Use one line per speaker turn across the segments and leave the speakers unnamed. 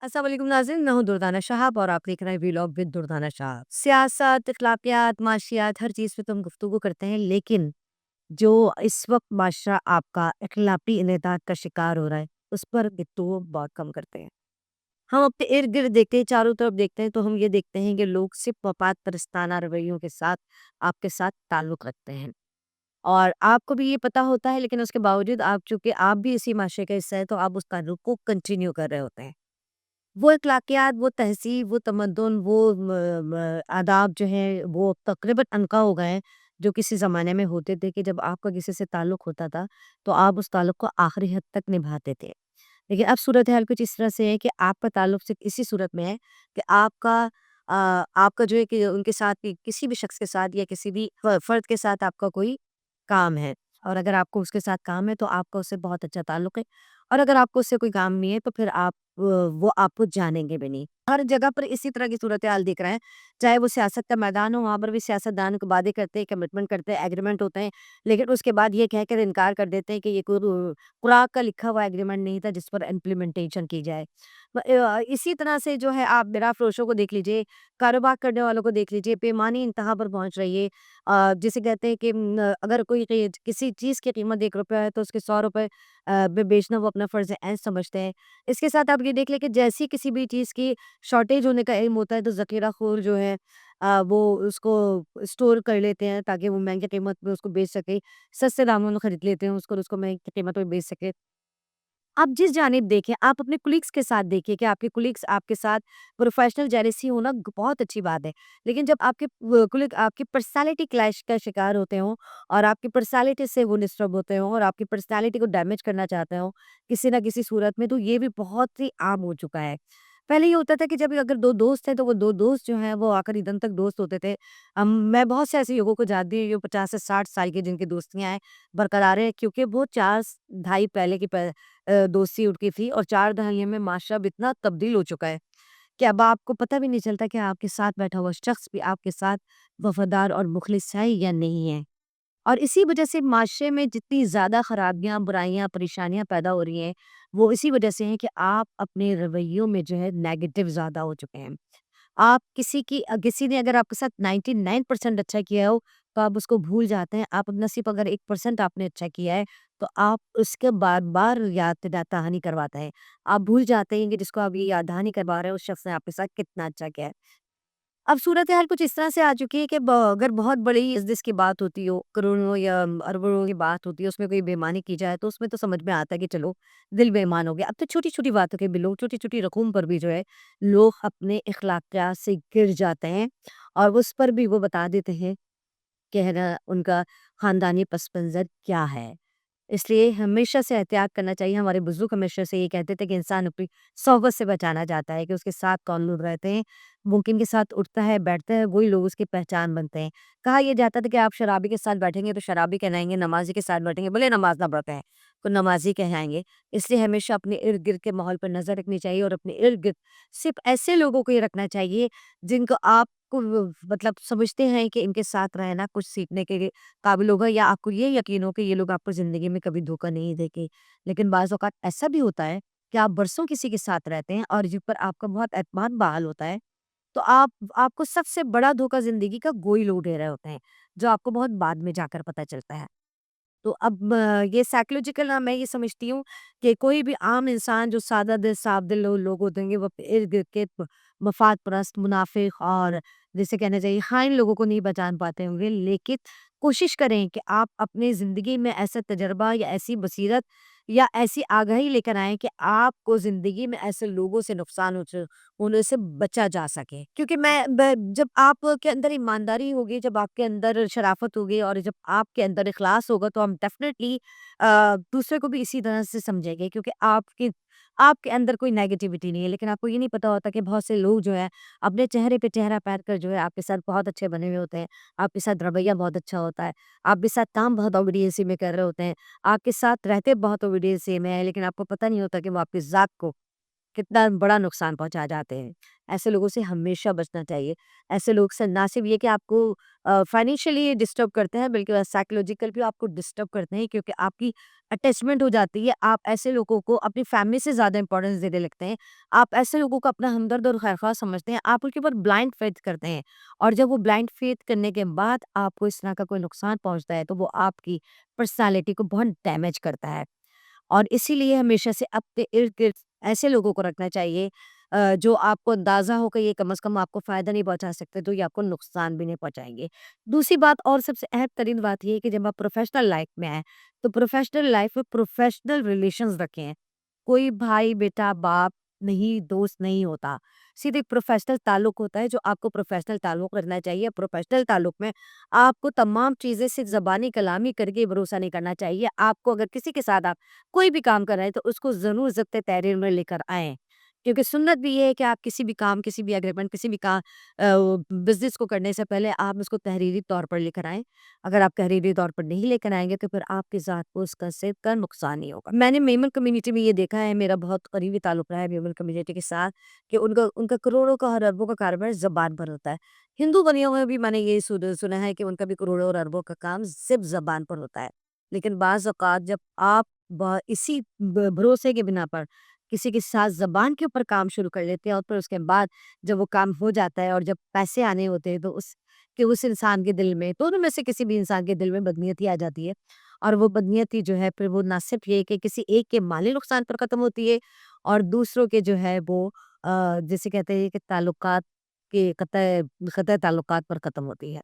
السلام علیکم ناظرین، میں ہوں دردانہ شہاب اور آپ دیکھ رہے ہیں ویلاگ ود دردانہ شہاب۔ سیاست، اخلاقیات، معاشیات، ہر چیز پہ تو ہم گفتگو کرتے ہیں، لیکن جو اس وقت معاشرہ آپ کا اخلاقی انحطاط کا شکار ہو رہا ہے اس پر گفتگو بہت کم کرتے ہیں۔ ہم اپنے ارد گرد دیکھتے ہیں، چاروں طرف دیکھتے ہیں تو ہم یہ دیکھتے ہیں کہ لوگ صرف مفاد پرستانہ رویوں کے ساتھ آپ کے ساتھ تعلق رکھتے ہیں، اور آپ کو بھی یہ پتا ہوتا ہے، لیکن اس کے باوجود آپ چونکہ آپ بھی اسی معاشرے کا حصہ ہے تو آپ اس تعلق کو کنٹینیو کر رہے ہوتے ہیں۔ وہ اخلاقیات، وہ تہذیب، وہ تمدن، وہ آداب جو ہیں وہ تقریباً عنقا ہو گئے ہیں، جو کسی زمانے میں ہوتے تھے کہ جب آپ کا کسی سے تعلق ہوتا تھا تو آپ اس تعلق کو آخری حد تک نبھاتے تھے۔ لیکن اب صورتحال کچھ اس طرح سے ہے کہ آپ کا تعلق صرف اسی صورت میں ہے کہ آپ کا جو ہے کہ ان کے ساتھ بھی، کسی بھی شخص کے ساتھ یا کسی بھی فرد کے ساتھ آپ کا کوئی کام ہے، اور اگر آپ کو اس کے ساتھ کام ہے تو آپ کا اس سے بہت اچھا تعلق ہے، اور اگر آپ کو اس سے کوئی کام نہیں ہے تو پھر وہ آپ کو جانیں گے بھی نہیں۔ ہر جگہ پر اسی طرح کی صورتحال دیکھ رہے ہیں، چاہے وہ سیاست کا میدان ہو، وہاں پر بھی سیاست دان کو وعدے کرتے ہیں، کمٹمنٹ کرتے ہیں، ایگریمنٹ ہوتے ہیں، لیکن اس کے بعد یہ کہہ کر انکار کر دیتے ہیں کہ یہ کوئی خوراک کا لکھا ہوا ایگریمنٹ نہیں تھا جس پر امپلیمنٹیشن کی جائے۔ اسی طرح سے جو ہے آپ میرا فروشوں کو دیکھ لیجئے، کاروبار کرنے والوں کو دیکھ لیجئے، پیمانی انتہا پر پہنچ رہی ہے۔ جسے کہتے ہیں کہ اگر کوئی کسی چیز کی قیمت ₹1 ہے تو اس کے ₹100 میں بیچنا وہ اپنا فرض عین سمجھتے ہیں۔ اس کے ساتھ آپ یہ دیکھ لیں کہ جیسی کسی بھی چیز کی شارٹیج ہونے کا علم ہوتا ہے تو ذخیرہ خور جو ہے وہ اس کو اسٹور کر لیتے ہیں تاکہ وہ مہنگی قیمت میں اس کو بیچ سکے، سستے داموں میں خرید لیتے ہیں اس کو مہنگی قیمت میں بیچ سکے۔ آپ جس جانب دیکھیں، آپ اپنے کولیگس کے ساتھ دیکھیں کہ آپ کے کولیگس آپ کے ساتھ پروفیشنل جیلسی ہونا بہت اچھی بات ہے، لیکن جب آپ کے کولیگ آپ کی پرسنالٹی کلیش کا شکار ہوتے ہوں اور آپ کی پرسنالٹی سے وہ ڈسٹرب ہوتے ہوں اور آپ کی پرسنالٹی کو ڈیمیج کرنا چاہتے ہوں کسی نہ کسی صورت میں، تو یہ بھی بہت ہی عام ہو چکا ہے۔ پہلے یہ ہوتا تھا کہ جب اگر دو دوست ہیں تو وہ دو دوست جو ہیں وہ آخری دم تک دوست ہوتے تھے۔ میں بہت سے ایسے لوگوں کو جانتی ہوں جو 50 سے 60 سال کے جن کی دوستیاں ہیں برقرار ہیں، کیونکہ وہ 4 دہائی پہلے کی دوستی اٹھ کی تھی، اور 4 دہائیوں میں معاشرہ اب اتنا تبدیل ہو چکا ہے کہ اب آپ کو پتہ بھی نہیں چلتا کہ آپ کے ساتھ بیٹھا ہوا شخص بھی آپ کے ساتھ وفادار اور مخلص ہے یا نہیں ہے۔ اور اسی وجہ سے معاشرے میں جتنی زیادہ خرابیاں، برائیاں، پریشانیاں پیدا ہو رہی ہیں، وہ اسی وجہ سے ہیں کہ آپ اپنے رویوں میں جو ہے نیگیٹو زیادہ ہو چکے ہیں۔ آپ کسی نے اگر آپ کے ساتھ 99% اچھا کیا ہو تو آپ اس کو بھول جاتے ہیں۔ آپ اپنا صرف اگر 1% آپ نے اچھا کیا ہے تو آپ اس کے بار بار یاد دہانی کرواتا ہے۔ آپ بھول جاتے ہیں کہ جس کو آپ یہ یاد دہانی کروا رہے ہیں اس شخص نے آپ کے ساتھ کتنا اچھا کیا ہے۔ اب صورتحال کچھ اس طرح سے آ چکی ہے کہ اگر بہت بڑی بزنس کی بات ہوتی ہو، کروڑوں یا اربوں کی بات ہوتی ہے، اس میں کوئی بے ایمانی کی جائے تو اس میں تو سمجھ میں آتا ہے کہ چلو دل بے ایمان ہو گیا۔ اب تو چھوٹی چھوٹی باتوں کے بھی لوگ، چھوٹی چھوٹی رقوم پر بھی جو ہے لوگ اپنے اخلاقیات سے گر جاتے ہیں، اور اس پر بھی وہ بتا دیتے ہیں کہ ہے نا ان کا خاندانی پس منظر کیا ہے۔ اس لیے ہمیشہ سے احتیاط کرنا چاہیے۔ ہمارے بزرگ ہمیشہ سے یہ کہتے تھے کہ انسان اپنی صحبت سے بچانا چاہتا ہے، کہ اس کے ساتھ کون لوگ رہتے ہیں، وہ کن کے ساتھ اٹھتا ہے بیٹھتا ہے، وہی لوگ اس کی پہچان بنتے ہیں۔ کہا یہ جاتا تھا کہ آپ شرابی کے ساتھ بیٹھیں گے تو شرابی کہلائیں گے، نمازی کے ساتھ بیٹھیں گے بھلے نماز نہ پڑھتے ہیں تو نمازی کہلائیں گے۔ اس لیے ہمیشہ اپنے ارد گرد کے ماحول پر نظر رکھنی چاہیے، اور اپنے ارد گرد صرف ایسے لوگوں کو یہ رکھنا چاہیے جن کو آپ کو مطلب سمجھتے ہیں کہ ان کے ساتھ رہنا کچھ سیکھنے کے قابل ہوگا، یا آپ کو یہ یقین ہو کہ یہ لوگ آپ کو زندگی میں کبھی دھوکہ نہیں دیں گے۔ لیکن بعض اوقات ایسا بھی ہوتا ہے کہ آپ برسوں کسی کے ساتھ رہتے ہیں اور جن پر آپ کا بہت اعتماد بحال ہوتا ہے، تو آپ کو سب سے بڑا دھوکہ زندگی کا گوئی لوگ دے رہے ہوتے ہیں، جو آپ کو بہت بعد میں جا کر پتہ چلتا ہے۔ تو اب یہ سائیکولوجیکل میں یہ سمجھتی ہوں کہ کوئی بھی عام انسان جو سادہ دل صاف دل لوگ ہوتے ہیں گے وہ اپنے ارد گرد کے مفاد پرست، منافق اور جیسے کہنا چاہیے خائن لوگوں کو نہیں پہچان پاتے ہوں گے، لیکن کوشش کریں کہ آپ اپنے زندگی میں ایسا تجربہ یا ایسی بصیرت یا ایسی آگاہی لے کر آئیں کہ آپ کو زندگی میں ایسے لوگوں سے نقصان ہونے سے بچا جا سکے، کیونکہ جب آپ کے اندر ایمانداری ہوگی، جب آپ کے اندر شرافت ہوگی اور جب آپ کے اندر اخلاص ہوگا تو ہم ڈیفینیٹلی دوسرے کو بھی اسی طرح سے سمجھیں گے، کیونکہ آپ کے اندر کوئی نیگیٹیوٹی نہیں ہے، لیکن آپ کو یہ نہیں پتا ہوتا کہ بہت سے لوگ جو ہے اپنے چہرے پہ چہرہ پیر کر جو ہے آپ کے ساتھ بہت اچھے بنے ہوئے ہوتے ہیں، آپ کے ساتھ رویہ بہت اچھا ہوتا ہے، آپ کے ساتھ کام بہت اوبیڈینسی میں کر رہے ہوتے ہیں، آپ کے ساتھ رہتے بہت اوبیڈینسی میں ہے، لیکن آپ کو پتہ نہیں ہوتا کہ وہ آپ کی ذات کو کتنا بڑا نقصان پہنچا جاتے ہیں۔ ایسے لوگوں سے ہمیشہ بچنا چاہیے۔ ایسے لوگ سے نہ صرف یہ کہ آپ کو فائنینشلی ڈسٹرب کرتے ہیں، بلکہ سائیکولوجیکل بھی آپ کو ڈسٹرب کرتے ہیں، کیونکہ آپ کی اٹیچمنٹ ہو جاتی ہے۔ آپ ایسے لوگوں کو اپنی فیملی سے زیادہ امپورٹنس دینے لگتے ہیں۔ آپ ایسے لوگوں کو اپنا ہمدرد اور خیرخواہ سمجھتے ہیں۔ آپ ان کے اوپر بلائنڈ فیتھ کرتے ہیں، اور جب وہ بلائنڈ فیتھ کرنے کے بعد آپ کو اس طرح کا کوئی نقصان پہنچتا ہے تو وہ آپ کی پرسنالٹی کو بہت ڈیمیج کرتا ہے۔ اور اسی لیے ہمیشہ سے اپنے ارد گرد ایسے لوگوں کو رکھنا چاہیے جو آپ کو اندازہ ہو کہ یہ کم از کم آپ کو فائدہ نہیں پہنچا سکتے، تو یہ آپ کو نقصان بھی نہیں پہنچائیں گے۔ دوسری بات اور سب سے اہم ترین بات یہ ہے کہ جب آپ پروفیشنل لائف میں آئیں تو پروفیشنل لائف میں پروفیشنل ریلیشنز رکھیں۔ کوئی بھائی بیٹا باپ نہیں، دوست نہیں ہوتا، سیدھے ایک پروفیشنل تعلق ہوتا ہے جو آپ کو پروفیشنل تعلق رکھنا چاہیے۔ پروفیشنل تعلق میں آپ کو تمام چیزیں صرف زبانی کلامی کر کے بھروسہ نہیں کرنا چاہیے۔ آپ کو اگر کسی کے ساتھ آپ کوئی بھی کام کر رہے ہیں تو اس کو ضرور ضبط تحریر میں لے کر آئیں، کیونکہ سنت بھی یہ ہے کہ آپ کسی بھی کام، کسی بھی اگریمنٹ، کسی بھی کام بزنس کو کرنے سے پہلے آپ اس کو تحریری طور پر لے کر آئیں۔ اگر آپ تحریری طور پر نہیں لے کر آئیں گے تو پھر آپ کی ذات کو اس کا صرف کا نقصان ہی ہوگا۔ میں نے میمن کمیونٹی میں یہ دیکھا ہے، میرا بہت قریبی تعلق رہا ہے میمن کمیونٹی کے ساتھ، کہ ان کا کروڑوں کا اور اربوں کا کاروبار زبان پر ہوتا ہے۔ ہندو بنیوں میں بھی میں نے یہ سنا ہے کہ ان کا بھی کروڑوں اور اربوں کا کام صرف زبان پر ہوتا ہے۔ لیکن بعض اوقات جب آپ اسی بھروسے کے بنا پر کسی کے ساتھ زبان کے اوپر کام شروع کر لیتے ہیں، اور پھر اس کے بعد جب وہ کام ہو جاتا ہے اور جب پیسے آنے ہوتے ہیں تو اس انسان کے دل میں، دونوں میں سے کسی بھی انسان کے دل میں بدنیتی آ جاتی ہے، اور وہ بدنیتی جو ہے پھر وہ نہ صرف یہ کہ کسی ایک کے مالی نقصان پر ختم ہوتی ہے، اور دوسروں کے جو ہے وہ جسے کہتے ہیں کہ تعلقات کے قطع تعلقات پر ختم ہوتی ہے۔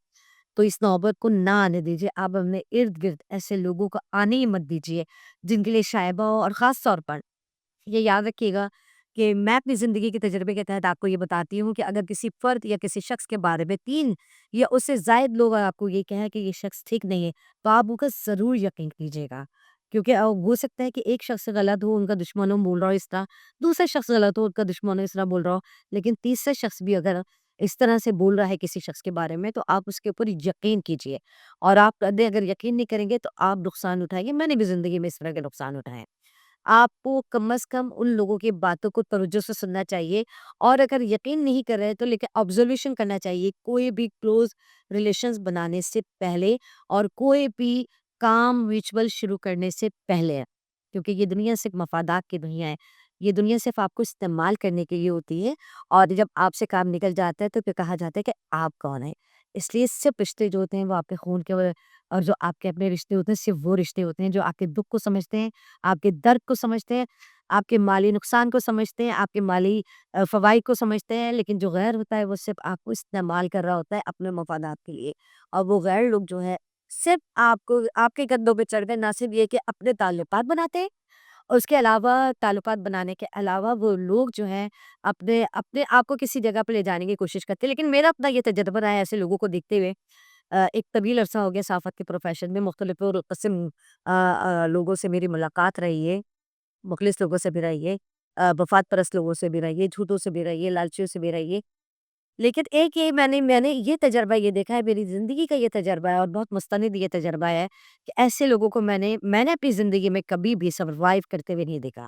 تو اس نوبت کو نہ آنے دیجیے۔ آپ اپنے ارد گرد ایسے لوگوں کو آنے ہی مت دیجیے جن کے لیے شائبہ ہو، اور خاص طور پر یہ یاد رکھیے گا کہ میں اپنی زندگی کے تجربے کے تحت آپ کو یہ بتاتی ہوں کہ اگر کسی فرد یا کسی شخص کے بارے میں 3 یا اس سے زائد لوگ آپ کو یہ کہیں کہ یہ شخص ٹھیک نہیں ہے، تو آپ ان کا ضرور یقین کیجیے گا، کیونکہ ہو سکتا ہے کہ ایک شخص غلط ہو، ان کا دشمن ہو بول رہا ہو اس طرح، دوسرا شخص غلط ہو، ان کا دشمن ہو اس طرح بول رہا ہو، لیکن تیسرا شخص بھی اگر اس طرح سے بول رہا ہے کسی شخص کے بارے میں تو آپ اس کے اوپر یقین کیجیے، اور آپ اگر یقین نہیں کریں گے تو آپ نقصان اٹھائیں گے۔ میں نے بھی زندگی میں اس طرح کے نقصان اٹھائے ہیں۔ آپ کو کم از کم ان لوگوں کی باتوں کو توجہ سے سننا چاہیے، اور اگر یقین نہیں کر رہے تو لیکن آبزرویشن کرنا چاہیے کوئی بھی کلوز ریلیشنز بنانے سے پہلے، اور کوئی بھی کام میوچول شروع کرنے سے پہلے، کیونکہ یہ دنیا صرف مفادات کی دنیا ہے۔ یہ دنیا صرف آپ کو استعمال کرنے کے لیے ہوتی ہے، اور جب آپ سے کام نکل جاتا ہے تو پھر کہا جاتا ہے کہ آپ کون ہیں۔ اس لیے صرف رشتے جو ہوتے ہیں وہ آپ کے خون کے، اور جو آپ کے اپنے رشتے ہوتے ہیں صرف وہ رشتے ہوتے ہیں جو آپ کے دکھ کو سمجھتے ہیں، آپ کے درد کو سمجھتے ہیں، آپ کے مالی نقصان کو سمجھتے ہیں، آپ کے مالی فوائد کو سمجھتے ہیں۔ لیکن جو غیر ہوتا ہے وہ صرف آپ کو استعمال کر رہا ہوتا ہے اپنے مفادات کے لیے، اور وہ غیر لوگ جو ہے صرف آپ کو آپ کے کندھوں پہ چڑھ گئے، نہ صرف یہ کہ اپنے تعلقات بناتے ہیں، اور اس کے علاوہ تعلقات بنانے کے علاوہ وہ لوگ جو ہیں اپنے اپنے آپ کو کسی جگہ پہ لے جانے کی کوشش کرتے ہیں۔ لیکن میرا اپنا یہ تجربہ رہا ہے ایسے لوگوں کو دیکھتے ہوئے، ایک طویل عرصہ ہو گیا صحافت کے پروفیشن میں، مختلف اور قسم لوگوں سے میری ملاقات رہی ہے، مخلص لوگوں سے بھی رہی ہے، وفات پرست لوگوں سے بھی رہی ہے، جھوٹوں سے بھی رہی ہے، لالچیوں سے بھی رہی ہے۔ لیکن ایک یہ میں نے یہ تجربہ یہ دیکھا ہے، میری زندگی کا یہ تجربہ ہے، اور بہت مستند یہ تجربہ ہے کہ ایسے لوگوں کو میں نے اپنی زندگی میں کبھی بھی سروائیو کرتے ہوئے نہیں دیکھا۔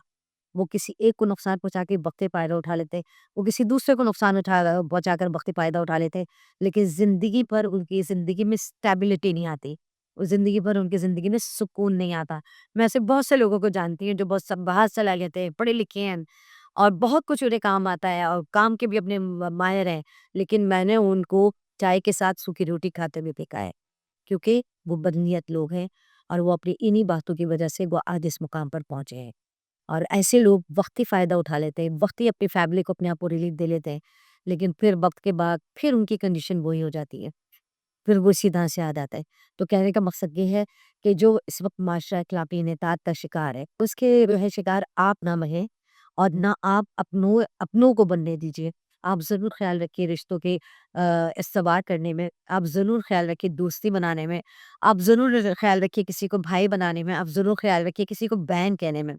وہ کسی ایک کو نقصان پہنچا کے وقت فائدہ اٹھا لیتے، وہ کسی دوسرے کو نقصان پہنچا کر وقت فائدہ اٹھا لیتے، لیکن زندگی پر ان کی زندگی میں اسٹیبلٹی نہیں آتی، وہ زندگی پر ان کی زندگی میں سکون نہیں آتا۔ میں ایسے بہت سے لوگوں کو جانتی ہوں جو بہت سب باہر صلاحیت ہیں، پڑھے لکھے ہیں، اور بہت کچھ انہیں کام آتا ہے، اور کام کے بھی اپنے ماہر ہیں، لیکن میں نے ان کو چائے کے ساتھ سوکھی روٹی کھاتے ہوئے دیکھا ہے، کیونکہ وہ بدنیت لوگ ہیں، اور وہ اپنی انہی باتوں کی وجہ سے وہ آج اس مقام پر پہنچے ہیں۔ اور ایسے لوگ وقتی فائدہ اٹھا لیتے ہیں، وقتی اپنی فیملی کو اپنے آپ کو ریلیف دے لیتے ہیں، لیکن پھر وقت کے بعد پھر ان کی کنڈیشن وہی ہو جاتی ہے، پھر وہ اسی طرح سے آ جاتا ہے۔ تو کہنے کا مقصد یہ ہے کہ جو اس وقت معاشرہ اخلاقی انحطاط کا شکار ہے، اس کے جو ہے شکار آپ نہ بنیں، اور نہ آپ اپنوں کو بننے دیجیے۔ آپ ضرور خیال رکھیے رشتوں کے استوار کرنے میں، آپ ضرور خیال رکھیے دوستی بنانے میں، آپ ضرور خیال رکھیے کسی کو بھائی بنانے میں، آپ ضرور خیال رکھیے کسی کو بہن کہنے میں،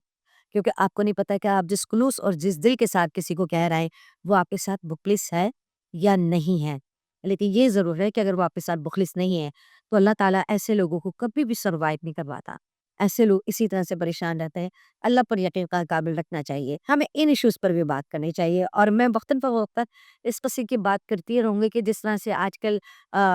کیونکہ آپ کو نہیں پتا کہ آپ جس خلوص اور جس دل کے ساتھ کسی کو کہہ رہے ہیں وہ آپ کے ساتھ مخلص ہے یا نہیں ہے۔ لیکن یہ ضرور ہے کہ اگر وہ آپ کے ساتھ مخلص نہیں ہے تو اللہ تعالیٰ ایسے لوگوں کو کبھی بھی سروائیو نہیں کرواتا۔ ایسے لوگ اسی طرح سے پریشان رہتے ہیں۔ اللہ پر یقین کا قابل رکھنا چاہیے، ہمیں ان ایشوز پر بھی بات کرنی چاہیے، اور میں وقتاً فوقتاً اس قصے کی بات کرتی رہوں گی کہ جس طرح سے آج کل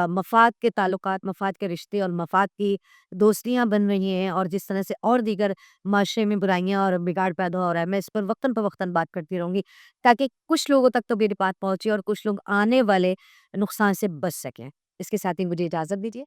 مفاد کے تعلقات، مفاد کے رشتے اور مفاد کی دوستیاں بن رہی ہیں، اور جس طرح سے اور دیگر معاشرے میں برائیاں اور بگاڑ پیدا ہو رہا ہے، میں اس پر وقتاً فوقتاً بات کرتی رہوں گی تاکہ کچھ لوگوں تک تو میری بات پہنچے اور کچھ لوگ آنے والے نقصان سے بچ سکیں۔ اس کے ساتھ ہی مجھے اجازت دیجیے۔